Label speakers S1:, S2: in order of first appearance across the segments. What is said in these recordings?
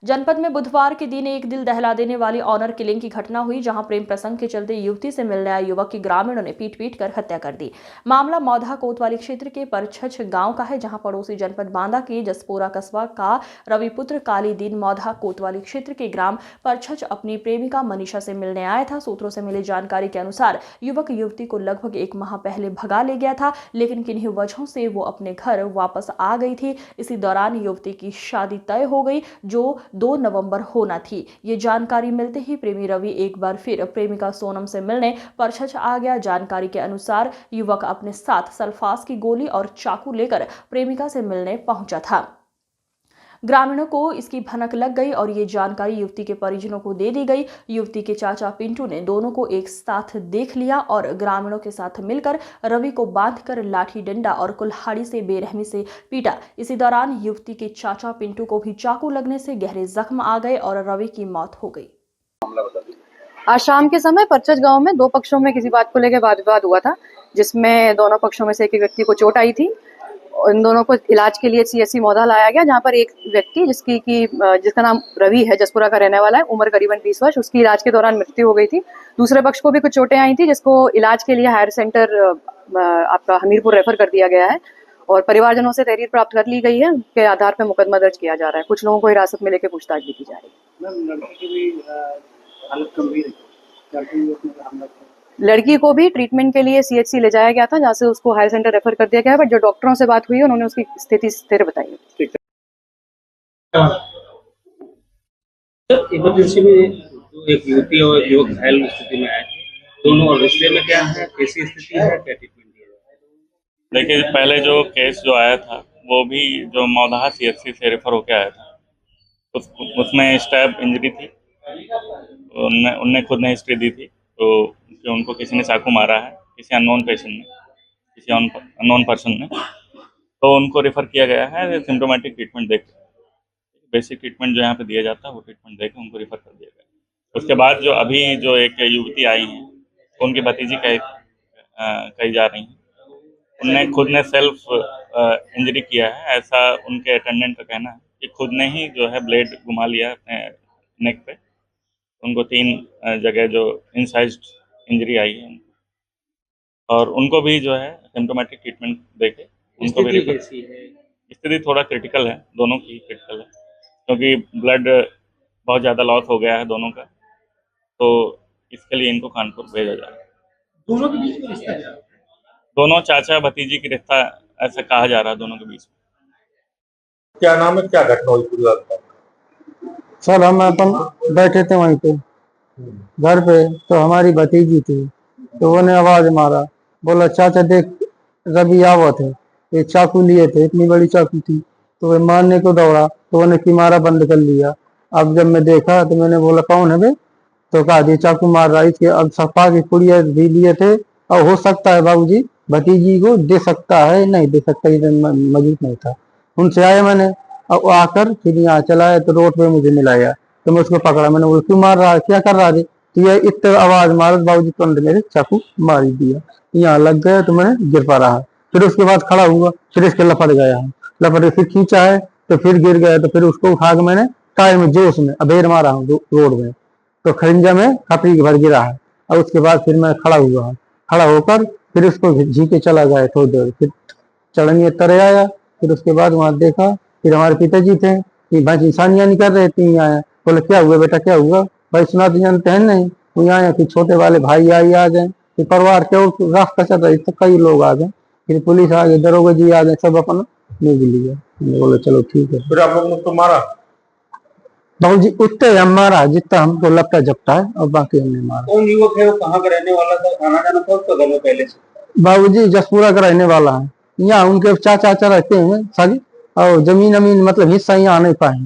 S1: जनपद में बुधवार के दिन एक दिल दहला देने वाली ऑनर किलिंग की घटना हुई, जहां प्रेम प्रसंग के चलते युवती से मिलने आए युवक की ग्रामीणों ने पीट कर हत्या कर दी। मामला मौधा कोतवाली क्षेत्र के परछछ गांव का है, जहां पड़ोसी जनपद बांदा के जसपुरा कस्बा का रविपुत्र काली दिन मौधा कोतवाली क्षेत्र के ग्राम परछछ अपनी प्रेमिका मनीषा से मिलने आया था। सूत्रों से मिली जानकारी के अनुसार युवक युवती को लगभग 1 माह पहले भगा ले गया था, लेकिन किन्हीं वजहों से वो अपने घर वापस आ गई थी। इसी दौरान युवती की शादी तय हो गई, जो 2 नवंबर होना थी। ये जानकारी मिलते ही प्रेमी रवि एक बार फिर प्रेमिका सोनम से मिलने परछछ आ गया। जानकारी के अनुसार युवक अपने साथ सल्फास की गोली और चाकू लेकर प्रेमिका से मिलने पहुंचा था। ग्रामीणों को इसकी भनक लग गई और ये जानकारी युवती के परिजनों को दे दी गई। युवती के चाचा पिंटू ने दोनों को एक साथ देख लिया और ग्रामीणों के साथ मिलकर रवि को बांधकर लाठी डंडा और कुल्हाड़ी से बेरहमी से पीटा। इसी दौरान युवती के चाचा पिंटू को भी चाकू लगने से गहरे जख्म आ गए और रवि की मौत हो गई।
S2: आज शाम के समय परछछ गांव में 2 पक्षों में किसी बात को लेकर वाद विवाद हुआ था, जिसमें दोनों पक्षों में से एक व्यक्ति को चोट आई थी। इन दोनों को इलाज के लिए सीएससी मौधा लाया गया, जहां पर एक व्यक्ति जिसका नाम रवि है, जसपुरा का रहने वाला है, उम्र करीबन 20 वर्ष, उसकी इलाज के दौरान मृत्यु हो गई थी। दूसरे पक्ष को भी कुछ चोटें आई थी, जिसको इलाज के लिए हायर सेंटर आपका हमीरपुर रेफर कर दिया गया है और परिवारजनों से तहरीर प्राप्त कर ली गई है। उसके आधार पर मुकदमा दर्ज किया जा रहा है। कुछ लोगों को हिरासत में लेकर पूछताछ भी की जा रही है। लड़की को भी ट्रीटमेंट के लिए सीएचसी ले जाया गया था, जहां से उसको हायर सेंटर रेफर कर दिया गया है। बट जो डॉक्टरों से बात हुई है, उन्होंने उसकी स्थिति स्थिर बताई है।
S3: इमरजेंसी में एक युवती और युवक घायल स्थिति में आए, दोनों और रिश्ते में क्या है, कैसी स्थिति है, क्या ट्रीटमेंट दिया जाए?
S4: देखिए, पहले जो केस जो आया था वो भी जो मौधा सीएचसी से रेफर होकर आया था, उसमें स्टैब इंजरी थी। उनने खुद ने हिस्ट्री दी थी, तो उनको किसी ने चाकू मारा है, किसी अननोन पेशेंट ने, किसी अननोन पर्सन ने, तो उनको रेफर किया गया है। सिम्टोमेटिक ट्रीटमेंट देकर, बेसिक ट्रीटमेंट जो यहाँ पे दिया जाता है वो ट्रीटमेंट देकर उनको रेफर कर दिया गया। उसके बाद जो अभी जो एक युवती आई हैं, उनकी भतीजी कही जा रही हैं, उनने खुद ने सेल्फ इंजरी किया है, ऐसा उनके अटेंडेंट का कहना है कि खुद ने ही जो है ब्लेड घुमा लिया अपने नेक पे। उनको 3 जगह जो इंसाइज्ड इंजरी आई है, और उनको भी जो है सिम्टोमेटिक ट्रीटमेंट देके उनको भी स्थिति थोड़ा क्रिटिकल है, दोनों की क्रिटिकल है, क्योंकि ब्लड बहुत ज़्यादा लॉस हो गया है दोनों का, तो इसके लिए इनको कानपुर भेजा जा रहा है।
S3: दोनों के बीच में रिश्ता है?
S4: दोनों चाचा भतीजी की रिश्ता ऐसा कहा जा रहा है दोनों के बीच में।
S5: क्या नाम है, क्या घटना हुई पूरी बात?
S6: सर, हम अपन बैठे थे वहीं पे घर पे, तो हमारी भतीजी थी, तो वो ने आवाज मारा, बोला चाचा देख रवि आवत है। ये चाकू लिए थे, इतनी बड़ी चाकू थी, तो वो मारने को दौड़ा, तो उन्हें की मारा बंद कर लिया। अब जब मैं देखा तो मैंने बोला कौन है बे, तो कहा ये चाकू मार रहा है इसके। अब सपा की कुड़िया भी लिए थे, और हो सकता है बाबूजी भतीजी को दे सकता है, नहीं दे सकता, मौजूद नहीं था। उनसे आया मैंने, अब आकर फिर यहाँ चला है, तो रोड पे मुझे मिलाया, तो मैं उसको पकड़ा। मैंने बोला क्यों मार रहा है, क्या कर रहा है? तो ये इतने आवाज मारा, बाबूजी तुरंत मेरे चाकू मार दिया, यहाँ लग गया, तो मैंने गिर पा रहा। फिर उसके बाद खड़ा हुआ, फिर इसके लपट गया, लपट फिर खींचा है, तो फिर गिर गया, तो फिर उसको उठा के मैंने टायर में जोश में अबेर मारा हूँ रोड में, तो खरिंजा में खपरी भर गिरा है। और उसके बाद फिर मैं खड़ा हुआ, खड़ा होकर फिर उसको झी के चला गया थोड़ी देर, फिर चढ़ने तरे आया। फिर उसके बाद वहां देखा, फिर हमारे पिताजी थे कि भाई इंसानियां नहीं कर रहे थे, यहाँ आया। बोले क्या हुआ बेटा, क्या हुआ? भाई सुना तो जानते हैं नहीं, यहाँ आया कि छोटे वाले भाई आ गए, फिर परिवार के और रास्ता चल रही, तो कई लोग आ गए, फिर पुलिस आ गई, दरोगा जी आ गए, सब अपना मिल लिया। बोले चलो ठीक है।
S5: फिर आप लोग ने तो मारा?
S6: बाबू जी उतने हम मारा जितना हमको लगता जपता है, और बाकी हमने मारा।
S5: कौन युवक है, वो कहाँ का रहने वाला था, खाना जाना था उसका घर में पहले से?
S6: बाबू जी जसपुरा का रहने वाला है, यहाँ उनके चाचा रहते हैं सारी, और जमीन अमीन मतलब हिस्सा यहाँ नहीं पाए,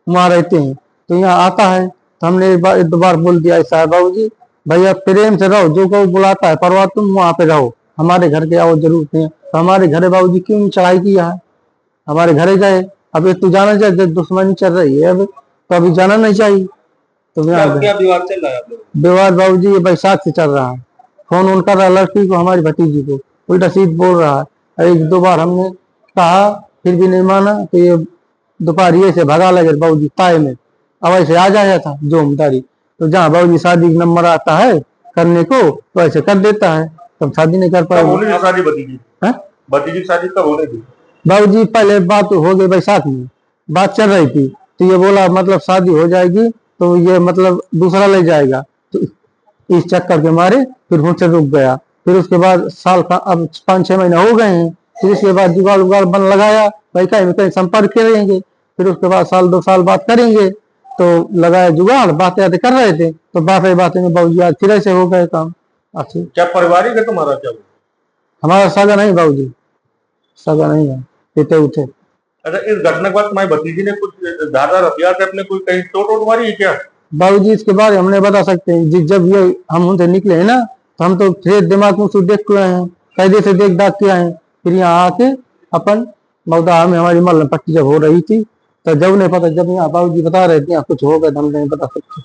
S6: वहाँ रहते हैं, तो यहाँ आता है। तो हमने एक दो बार बोल दिया ऐसा है बाबू जी, भैया प्रेम से रहो, जो कोई बुलाता है परवाह तुम वहाँ पे रहो, हमारे घर के आओ जरूर नहीं। तो हमारे घरे बाबू जी क्यों चढ़ाई किया है, हमारे घरे गए। अब ये तो जाना चाहिए, दुश्मनी चल रही है अब, तो अभी जाना नहीं चाहिए। तो
S5: क्या विवाद चल रहा है?
S6: विवाद बाबू जी ये बैसाख से चल रहा है, फोन उन कर रहा लड़की को, हमारी भतीजी को उल्टा सीध बोल रहा है। 1-2 बार हमने कहा, फिर भी नहीं माना, तो ये दोपहरिए से भगा लगे बाबू जी ताए में, अब ऐसे आ जाया था जोम तारीख, तो जहाँ बाबूजी शादी का नंबर आता है करने को तो ऐसे कर देता है, तब शादी नहीं कर
S7: कब
S6: पाएगा।
S7: होने की शादी भतीजी?
S6: हैं?
S7: भतीजी की शादी कब होने की?
S6: बाबूजी पहले बात हो गई बैसाख में, बात चल रही थी, तो ये बोला मतलब शादी हो जाएगी तो ये मतलब दूसरा ले जाएगा, तो इस चक्कर के मारे फिर मुझसे रुक गया। फिर उसके बाद साल का अब 5-6 महीने हो गए हैं, फिर उसके बाद जुगाड़ उगाड़ बन लगाया भाई कहीं न कहीं संपर्क करेंगे, फिर उसके बाद 1-2 साल बात करेंगे, तो लगाया जुगाड़, बातें आते कर रहे थे, तो बातें में बाबूजी आज फिर ऐसे हो गए काम। अच्छी
S7: क्या पारिवारिक है तुम्हारा? क्या
S6: हमारा सगा नहीं बाबूजी, सगा नहीं है, पीते उठे।
S7: अच्छा, इस घटना के बाद तुम्हारी भतीजी ने कुछ धारदार हथियार से अपने कोई कहीं चोट वोट मारी है क्या?
S6: बाबूजी इसके बारे में हम नहीं बता सकते हैं, जब ये हम उनसे निकले हैं ना, तो हम तो फ्रेश दिमाग में उसको देख के आए हैं, कायदे से देख दाख के आए हैं, फिर यहाँ आके अपन मौदा में हमारी मल्ल पट्टी जब हो रही थी, तो जब नहीं पता, जब यहाँ बाबूजी बता रहे थे यहाँ कुछ हो गया तो हम नहीं बता सकते।